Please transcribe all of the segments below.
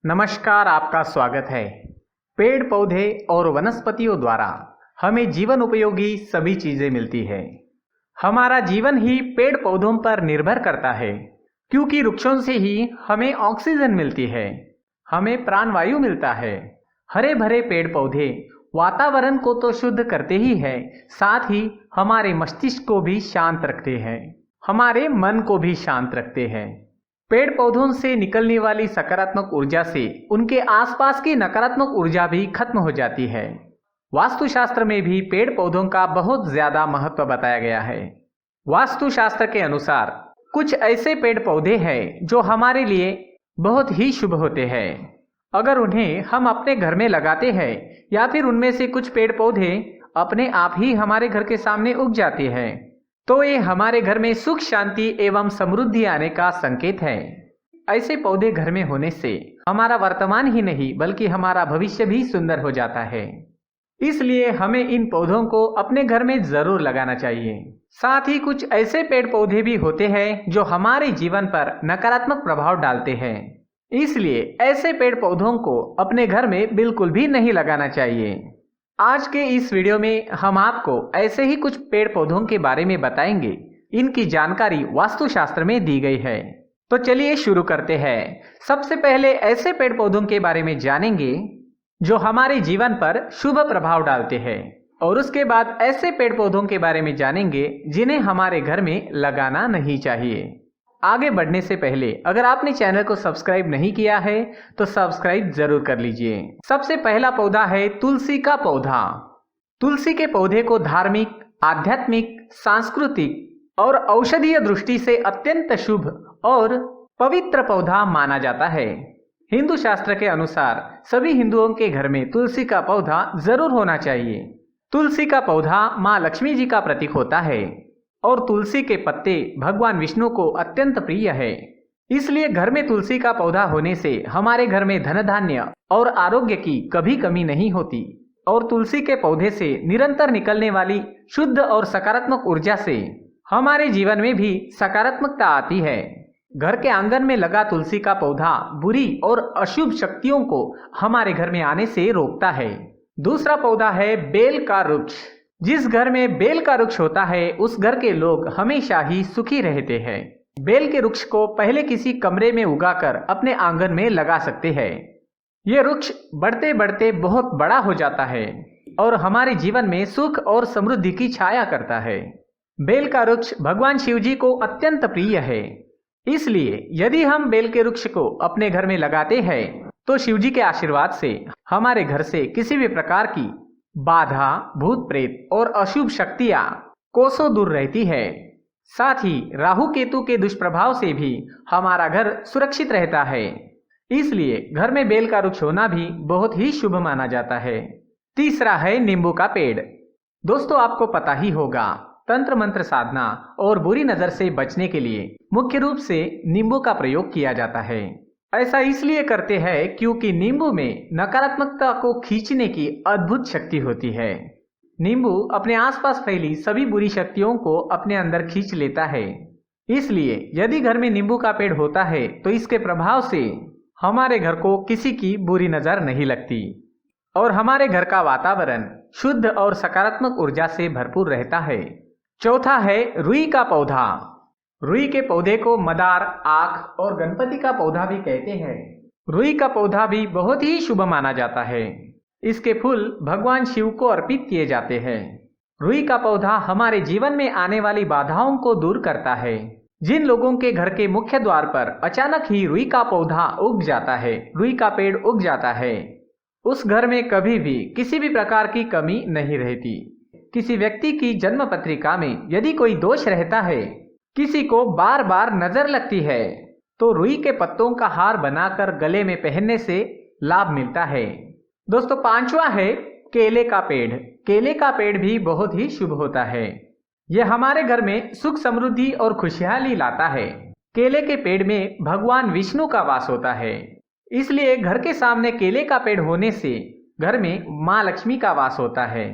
नमस्कार, आपका स्वागत है। पेड़ पौधे और वनस्पतियों द्वारा हमें जीवन उपयोगी सभी चीजें मिलती है। हमारा जीवन ही पेड़ पौधों पर निर्भर करता है, क्योंकि वृक्षों से ही हमें ऑक्सीजन मिलती है, हमें प्राणवायु मिलता है। हरे भरे पेड़ पौधे वातावरण को तो शुद्ध करते ही है, साथ ही हमारे मस्तिष्क को भी शांत रखते हैं, हमारे मन को भी शांत रखते हैं। पेड़ पौधों से निकलने वाली सकारात्मक ऊर्जा से उनके आसपास की नकारात्मक ऊर्जा भी खत्म हो जाती है। वास्तुशास्त्र में भी पेड़ पौधों का बहुत ज्यादा महत्व बताया गया है। वास्तुशास्त्र के अनुसार कुछ ऐसे पेड़ पौधे हैं जो हमारे लिए बहुत ही शुभ होते हैं। अगर उन्हें हम अपने घर में लगाते हैं या फिर उनमें से कुछ पेड़ पौधे अपने आप ही हमारे घर के सामने उग जाते हैं, तो ये हमारे घर में सुख शांति एवं समृद्धि आने का संकेत है। ऐसे पौधे घर में होने से हमारा वर्तमान ही नहीं बल्कि हमारा भविष्य भी सुंदर हो जाता है। इसलिए हमें इन पौधों को अपने घर में जरूर लगाना चाहिए। साथ ही कुछ ऐसे पेड़ पौधे भी होते हैं जो हमारे जीवन पर नकारात्मक प्रभाव डालते हैं, इसलिए ऐसे पेड़ पौधों को अपने घर में बिल्कुल भी नहीं लगाना चाहिए। आज के इस वीडियो में हम आपको ऐसे ही कुछ पेड़ पौधों के बारे में बताएंगे। इनकी जानकारी वास्तुशास्त्र में दी गई है। तो चलिए शुरू करते हैं। सबसे पहले ऐसे पेड़ पौधों के बारे में जानेंगे जो हमारे जीवन पर शुभ प्रभाव डालते हैं, और उसके बाद ऐसे पेड़ पौधों के बारे में जानेंगे जिन्हें हमारे घर में लगाना नहीं चाहिए। आगे बढ़ने से पहले अगर आपने चैनल को सब्सक्राइब नहीं किया है तो सब्सक्राइब जरूर कर लीजिए। सबसे पहला पौधा है तुलसी का पौधा। तुलसी के पौधे को धार्मिक, आध्यात्मिक, सांस्कृतिक और औषधीय दृष्टि से अत्यंत शुभ और पवित्र पौधा माना जाता है। हिंदू शास्त्र के अनुसार सभी हिंदुओं के घर में तुलसी का पौधा जरूर होना चाहिए। तुलसी का पौधा माँ लक्ष्मी जी का प्रतीक होता है और तुलसी के पत्ते भगवान विष्णु को अत्यंत प्रिय है। इसलिए घर में तुलसी का पौधा होने से हमारे घर में धन धान्य और आरोग्य की कभी कमी नहीं होती, और तुलसी के पौधे से निरंतर निकलने वाली शुद्ध और सकारात्मक ऊर्जा से हमारे जीवन में भी सकारात्मकता आती है। घर के आंगन में लगा तुलसी का पौधा बुरी और अशुभ शक्तियों को हमारे घर में आने से रोकता है। दूसरा पौधा है बेल का वृक्ष। जिस घर में बेल का वृक्ष होता है उस घर के लोग हमेशा ही सुखी रहते हैं। बेल के वृक्ष को पहले किसी कमरे में उगाकर अपने आंगन में लगा सकते हैं। ये वृक्ष बढ़ते बढ़ते बहुत बड़ा हो जाता है और हमारे जीवन में सुख और समृद्धि की छाया करता है। बेल का वृक्ष भगवान शिव जी को अत्यंत प्रिय है, इसलिए यदि हम बेल के वृक्ष को अपने घर में लगाते हैं तो शिव जी के आशीर्वाद से हमारे घर से किसी भी प्रकार की बाधा, भूत प्रेत और अशुभ शक्तियां कोसों दूर रहती है। साथ ही राहु केतु के दुष्प्रभाव से भी हमारा घर सुरक्षित रहता है। इसलिए घर में बेल का वृक्ष होना भी बहुत ही शुभ माना जाता है। तीसरा है नींबू का पेड़। दोस्तों, आपको पता ही होगा, तंत्र मंत्र साधना और बुरी नजर से बचने के लिए मुख्य रूप से नींबू का प्रयोग किया जाता है। ऐसा इसलिए करते हैं क्योंकि नींबू में नकारात्मकता को खींचने की अद्भुत शक्ति होती है। नींबू अपने आसपास फैली सभी बुरी शक्तियों को अपने अंदर खींच लेता है। इसलिए यदि घर में नींबू का पेड़ होता है तो इसके प्रभाव से हमारे घर को किसी की बुरी नजर नहीं लगती और हमारे घर का वातावरण शुद्ध और सकारात्मक ऊर्जा से भरपूर रहता है। चौथा है रुई का पौधा। रुई के पौधे को मदार, आख और गणपति का पौधा भी कहते हैं। रुई का पौधा भी बहुत ही शुभ माना जाता है। इसके फूल भगवान शिव को अर्पित किए जाते हैं। रुई का पौधा हमारे जीवन में आने वाली बाधाओं को दूर करता है। जिन लोगों के घर के मुख्य द्वार पर अचानक ही रुई का पौधा उग जाता है, रुई का पेड़ उग जाता है, उस घर में कभी भी किसी भी प्रकार की कमी नहीं रहती। किसी व्यक्ति की जन्म पत्रिका में यदि कोई दोष रहता है, किसी को बार बार नजर लगती है, तो रुई के पत्तों का हार बनाकर गले में पहनने से लाभ मिलता है। दोस्तों, पांचवा है केले का पेड़। केले का पेड़ भी बहुत ही शुभ होता है। यह हमारे घर में सुख, समृद्धि और खुशहाली लाता है। केले के पेड़ में भगवान विष्णु का वास होता है, इसलिए घर के सामने केले का पेड़ होने से घर में माँ लक्ष्मी का वास होता है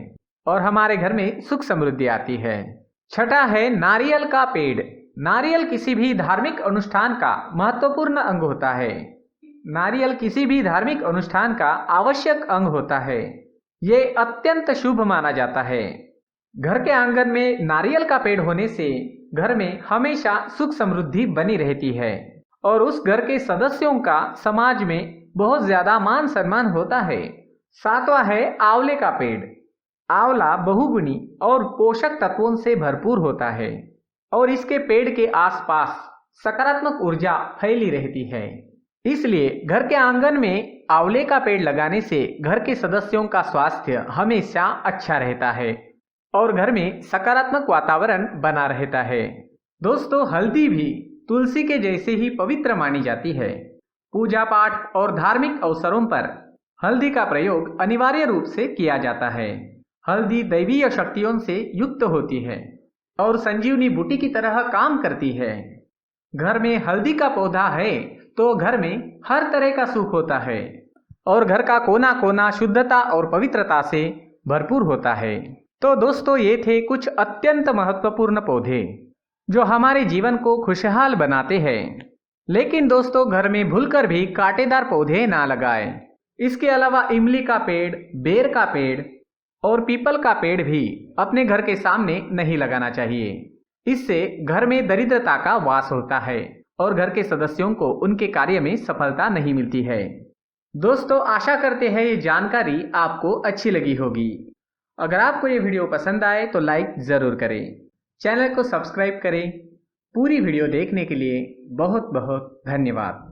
और हमारे घर में सुख समृद्धि आती है। छठा है नारियल का पेड़। नारियल किसी भी धार्मिक अनुष्ठान का महत्वपूर्ण अंग होता है। नारियल किसी भी धार्मिक अनुष्ठान का आवश्यक अंग होता है। ये अत्यंत शुभ माना जाता है। घर के आंगन में नारियल का पेड़ होने से घर में हमेशा सुख समृद्धि बनी रहती है और उस घर के सदस्यों का समाज में बहुत ज्यादा मान सम्मान होता है। सातवां है आंवले का पेड़। आंवला बहुगुणी और पोषक तत्वों से भरपूर होता है और इसके पेड़ के आसपास सकारात्मक ऊर्जा फैली रहती है। इसलिए घर के आंगन में आंवले का पेड़ लगाने से घर के सदस्यों का स्वास्थ्य हमेशा अच्छा रहता है और घर में सकारात्मक वातावरण बना रहता है। दोस्तों, हल्दी भी तुलसी के जैसे ही पवित्र मानी जाती है। पूजा पाठ और धार्मिक अवसरों पर हल्दी का प्रयोग अनिवार्य रूप से किया जाता है। हल्दी दैवीय शक्तियों से युक्त होती है और संजीवनी बूटी की तरह काम करती है। घर में हल्दी का पौधा है तो घर में हर तरह का सुख होता है और घर का कोना कोना शुद्धता और पवित्रता से भरपूर होता है। तो दोस्तों, ये थे कुछ अत्यंत महत्वपूर्ण पौधे जो हमारे जीवन को खुशहाल बनाते हैं। लेकिन दोस्तों, घर में भूलकर भी कांटेदार पौधे ना लगाएं। इसके अलावा इमली का पेड़, बेर का पेड़ और पीपल का पेड़ भी अपने घर के सामने नहीं लगाना चाहिए। इससे घर में दरिद्रता का वास होता है और घर के सदस्यों को उनके कार्य में सफलता नहीं मिलती है। दोस्तों, आशा करते हैं ये जानकारी आपको अच्छी लगी होगी। अगर आपको ये वीडियो पसंद आए तो लाइक जरूर करें, चैनल को सब्सक्राइब करें। पूरी वीडियो देखने के लिए बहुत बहुत धन्यवाद।